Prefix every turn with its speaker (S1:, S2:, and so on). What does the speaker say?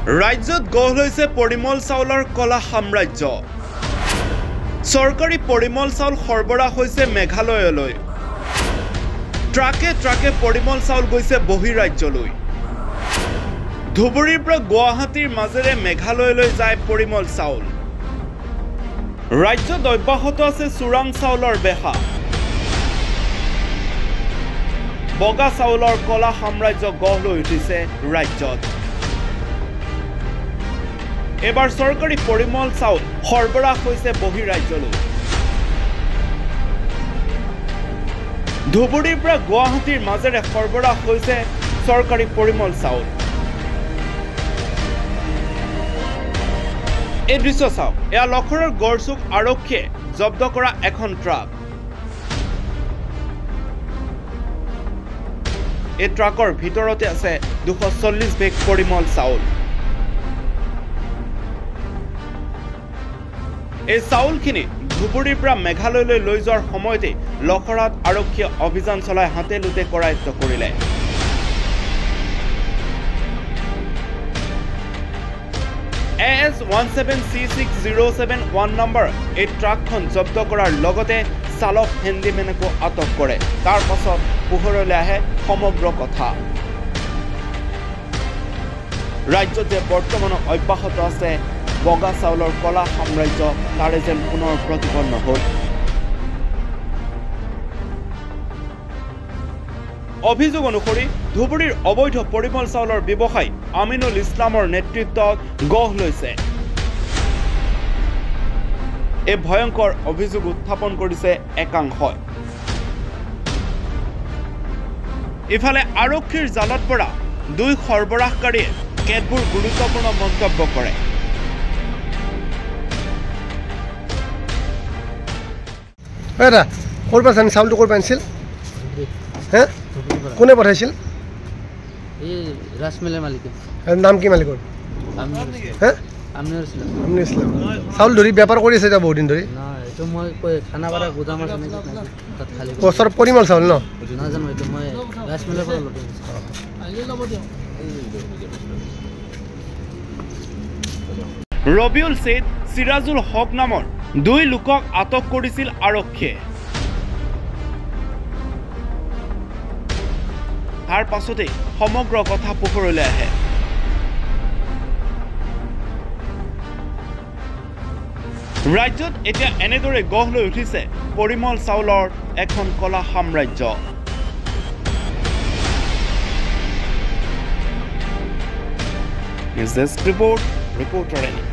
S1: ৰাজ্যত গঢ় লৈছে পৰিমল চাউলৰ কলা সাম্ৰাজ্য। চৰকাৰী পৰিমল চাউল সৰবৰাহ হৈছে মেঘালয়লৈ। ট্ৰাকে ট্ৰাকে পৰিমল চাউল গৈছে বহিৰাজ্যলৈ। ধুবুৰীৰ পৰা গুৱাহাটীৰ মাজেৰে মেঘালয়লৈ যায় পৰিমল চাউল। ৰাজ্যত অব্যাহত আছে চোৰাং চাউলৰ বেহা। বগা চাউলৰ কলা সাম্ৰাজ্য গঢ় লৈ উঠিছে ৰাজ্যত। এবাৰ চৰকাৰী পৰিমল চাউল সৰবৰাহ হৈছে বহিৰাজ্যলৈ। ধুবুৰীৰ পৰা গুৱাহাটীৰ মাজেৰে সৰবৰাহ হৈছে চৰকাৰী পৰিমল চাউল। এই দৃশ্য চাওক, এয়া লখৰাৰ গড়চুক আৰক্ষীয়ে জব্দ কৰা এখন ট্ৰাক। এই ট্ৰাকৰ ভিতৰতে আছে 240 বেগ পৰিমল চাউল। এই চাউলখিনি ধুবুৰীৰ পৰা মেঘালয়লৈ লৈ যোৱাৰ সময়তে লখৰাত আৰক্ষীয়ে অভিযান চলাই হাতে লোতে কৰায়ত্ব কৰিলে। AS 17C607 নম্বৰ এই ট্ৰাকখন জব্দ কৰাৰ লগতে চালক হেণ্ডিমেনকো আটক কৰে। তাৰ পাছত পোহৰলৈ আহে সমগ্ৰ কথা। ৰাজ্যত যে বৰ্তমান অব্যাহত আছে বগা চাউলৰ কলা সাম্ৰাজ্য, তাৰে যেন পুনৰ প্ৰতিপন্ন হ'ল। অভিযোগ অনুসৰি ধুবুৰীৰ অবৈধ পৰিমল চাউলৰ ব্যৱসায়ী আমিনুল ইছলামৰ নেতৃত্বত গঢ় লৈছে। এই ভয়ংকৰ অভিযোগ উত্থাপন কৰিছে একাংশই। ইফালে আৰক্ষীৰ জালত পৰা দুই সৰবৰাহকাৰীয়ে কেতবোৰ গুৰুত্বপূৰ্ণ মন্তব্য কৰে।
S2: দাদা ক'ৰ পৰা জানি চাউলটো ক'ৰ পৰা আনিছিল? হে কোনে পঠাইছিল?
S3: এই ৰাজমিলৰ মালিকে।
S2: নাম কি মালিকৰ? হে আমিনুল ইছলাম। চাউল ধৰি বেপাৰ কৰি আছে এতিয়া বহুত দিন ধৰি।
S3: এইটো মই খানাপাৰা গোদাম আছে নেকি তাত খালি
S2: ওচৰ পৰিমল চাউল ন?
S3: নাজানো, এইটো মই ৰাজমিলৰ পৰা ল'লো।
S1: ৰবিউল ছেইদ, চিৰাজুল হক নামৰ দুই লোকক আটক কৰিছিল আৰক্ষীয়ে। তাৰ পাছতেই সমগ্ৰ কথা পোহৰলৈ আহে। ৰাজ্যত এতিয়া এনেদৰে গঢ় লৈ উঠিছে পৰিমল চাউলৰ এখন কলা সাম্ৰাজ্য। News desk report, reporter any.